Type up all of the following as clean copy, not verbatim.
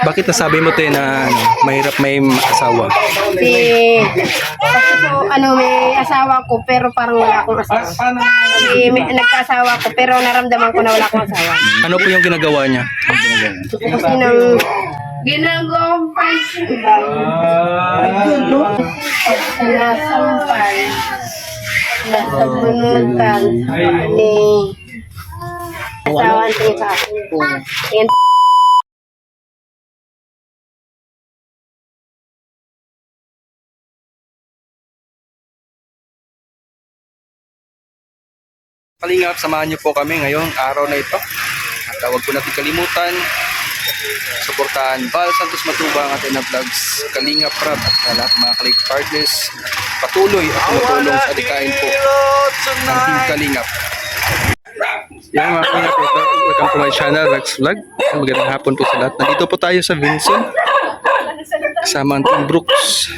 Bakit nasabi mo tayo na mahirap may asawa? Kasi po, may asawa ko pero parang wala akong asawa. Nagkasawa ko pero naramdaman ko na wala akong asawa. Ano po yung ginagawa niya? Kasi nang ginagawang pansimbang, sinasampal, nasabunutan, ni asawa tingin sa akin. Yan. Kalingap, samahan niyo po kami ngayong araw na ito. At huwag po natin kalimutan, suportahan Val Santos Matubang at na vlogs, Kalingap Rab at lahat ng mga Kalingap partners. Patuloy at tumutulong sa adikain po ng Team Kalingap. Yan mga Kalingap, welcome to my channel, Rex Vlog. Magandang hapon po sa lahat. Nandito po tayo sa Vincent kasama ang Team Brooks.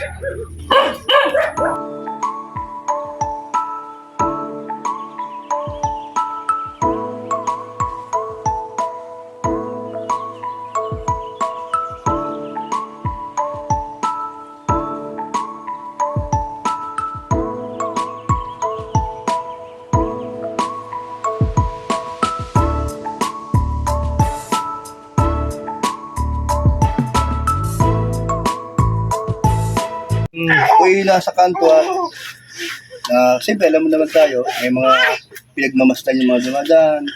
Ako'y nasa kanto na siyempre alam mo naman tayo, may mga pinagmamastan yung mga dumadaan.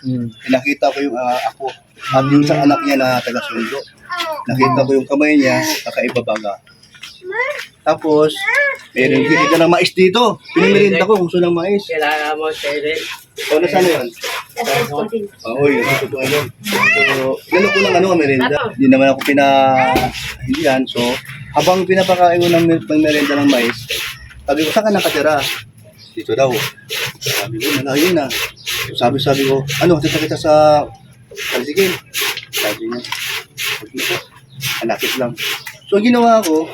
Nakita ko yung ako at yung sa anak niya na taga-sundo. Nakita ko yung kamay niya, kakaibabaga. Tapos, meron hindi ka ng mais dito. Pinimirinda ko, gusto ng mais. Kailangan mo, Tere. So, nasaan na yun? Oo, yun. Gusto ko yun. So, gano'n ko lang merinda. Hindi naman ako hindihan. So, habang pinapakain ko ng merinda ng mais, sabi ko, saan ka nakatira? Dito daw. Sabi ko, malayo na. Sabi ko, hatita kita sa Kalsigil. Sabi niya, huwag na po. Hanapit lang. So, ang ginawa ko,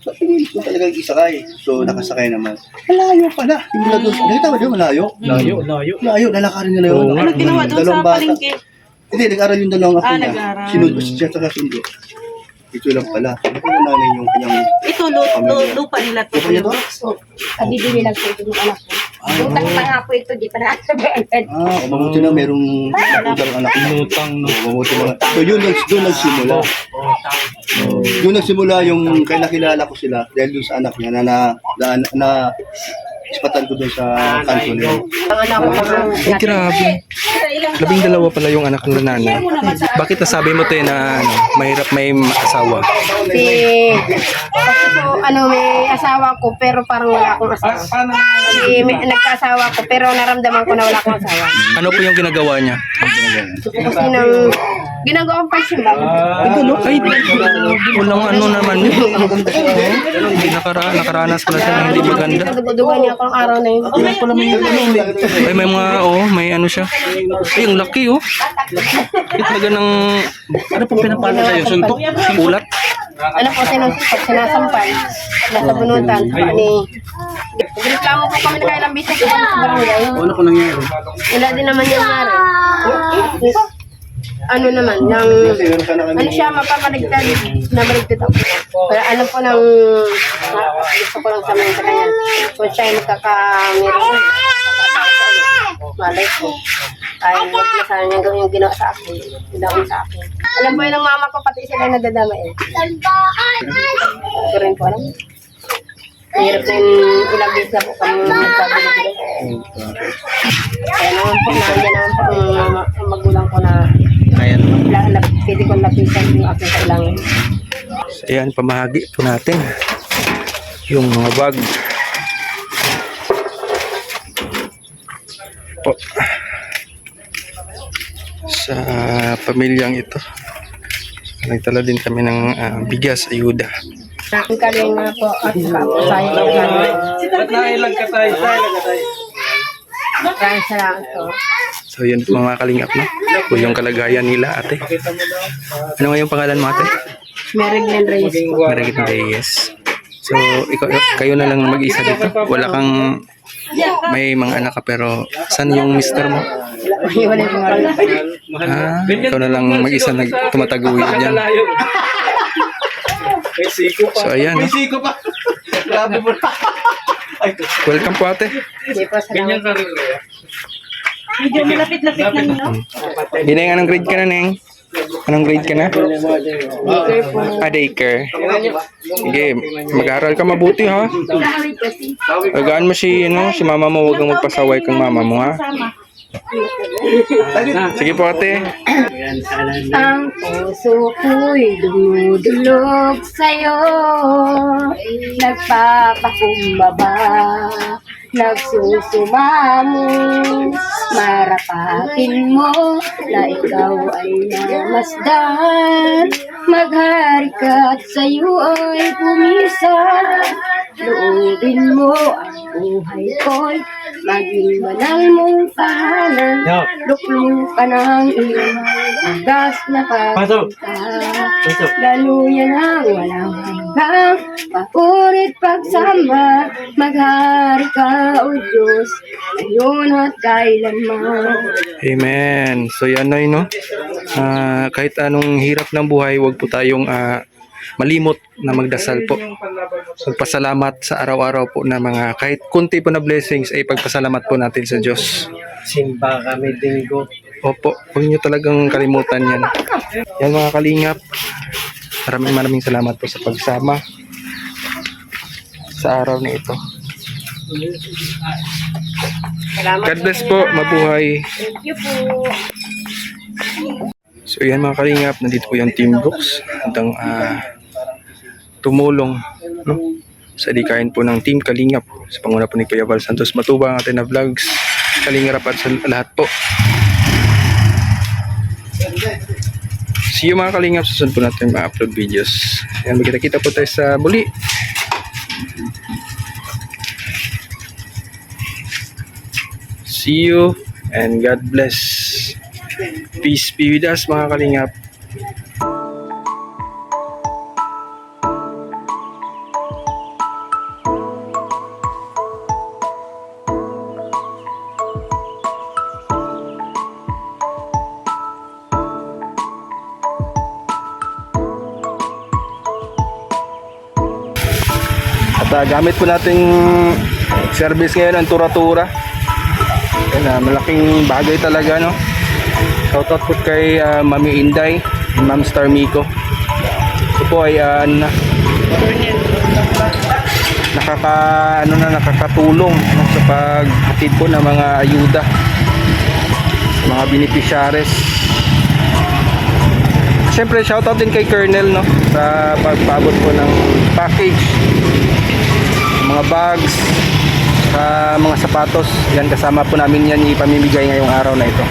so, pinili ko talagang isakay. So, nakasakay naman. Malayo pala. Simula doon. Nakita ba doon? Malayo? Layo. Lalakarin nila yun. Ano ginawa doon sa palengke? Hindi, nag-aral yung dalawang apo niya. nag-aral. Sinundo siya sa kasundo. Ito lang pala. Nakita namin yung kanyang... Ito, lupa nila to. Lupa niya to? Kabibili lang po ito ng anak ko. Utang pa nga po ito, di pa nakasabayan. Mabuti na merong utang anak mo. Mabuti na. So, doon nagsimula. Doon nagsimula yung kilala ko sila dahil doon sa anak niya na ispatan ko doon sa kanto niya. Ang anak ko Ay, grabe. 12 pala yung anak ng nanay. Bakit nasabi mo tayo na mahirap may asawa? Kasi po, may asawa ko pero parang wala akong asawa. Nagkasawa ko pero naramdaman ko na wala akong asawa. Ano po yung ginagawa niya? Kasi nang ginagawang pansimbang. Ay, walang ano naman yun. Hindi nakaranas pala siya ng hindi maganda. Dudugan niya ako ng araw na yun. Ay, may mga, may ano siya. Ay, ang laki, Itlaga ng, ano pong pinapalo sa'yo? Suntok? Ulat? Ano po, sinasampal, nasabunutan, reklamo po kami na kailang bisig sa barangay. Ano ko nangyari? Wala din naman yung nangyari. Ano naman, ano siya, mapamaligtad, namaligtad ako. Pero ano po nang, gusto ko lang sabihin sa kanya, kung siya ay magkakamero, malay ko. Ay, huwag na sana niyang gawin yung ginawa sa akin, ginawa sa akin. Alam po yun ng mama ko, pati sila nadadama eh. Ito rin po alam. Hirap na yung ilang days na po kami nagkabili. Kaya naman po, nandiyan naman po ang magulang ko na Ayan. pwede kong lapisan yung aking kailangan. So, ayan, pamahagi po natin yung mga bag. Po. Sa pamilyang ito. Nagtala din kami ng bigas, ayuda. Ang kalinga po at sayang lang namin. Maraming salamat po. So yun po mga kalingap, no? Po yung kalagayan nila, ate. Ano nga yung pangalan mo, ate? Mary Glenn Reyes po. Marigit Reyes. So, kayo na lang mag-isa dito. Wala kang, may mga anak ka pero saan yung mister mo? Iwan yung mga Ikaw na lang mag-isa tumataguyod dyan. So, ayan. No? Siko pa. Grabe mo na. Welcome po ate. Hindi po, salamat. Medyo malapit-lapit na no? Ginay, anong grade ka na, Neng? Anong grade ka na? Daycare po. Daycare. Sige, mag-aaral ka mabuti ha. Alagaan mo si mama mo, huwag kang magpasaway kang mama mo ha. Sige po ate. Ang puso ko'y dumudulog sa'yo, nagpapakumbaba, nagsusumamo, marapatin mo na ikaw ay namasdan, maghari ka at sa'yo ay pumisan, loobin mo ang buhay ko'y maging banal mong tahanan, luklong ka ng iyong gas na pagpunta, daluyan ang walang hanggang, papurit pagsama, maghari ka o Diyos, ngayon at kailanman. Amen. So yan na no. Kahit anong hirap ng buhay, huwag po tayong malimot na magdasal po. Pagpasalamat sa araw-araw po na mga kahit kunti po na blessings ay pagpasalamat po natin sa Diyos. Simba kami linggo. Opo, huwag niyo talagang kalimutan yan. Yan mga kalingap. Maraming salamat po sa pagsama sa araw na ito. God bless po, mabuhay. Thank you po. So yan mga kalingap, nandito po yung Team Brooks hanggang tumulong sa adikain po ng Team Kalingap sa panguna po ni Kuya Val Santos Matubang, atin na vlogs, Kalingap at sa lahat po. See you mga Kalingap, susunod po natin ma-upload videos. Yan, magkita-kita po tayo sa muli. See you and God bless. Peace be with us mga Kalingap. At gamit po nating service ngayon ang Tura-Tura. Yan, malaking bagay talaga no. Shoutout po kay Mami Inday, Ma'am Star Miko. Ito po ay nakakatulong no, sa paghatid po ng mga ayuda sa mga beneficiaries. Siyempre shoutout din kay Colonel no, sa pagpabot po ng package, mga bags, sa mga sapatos. Yan, kasama po namin yan ipamimigay ngayong araw na ito.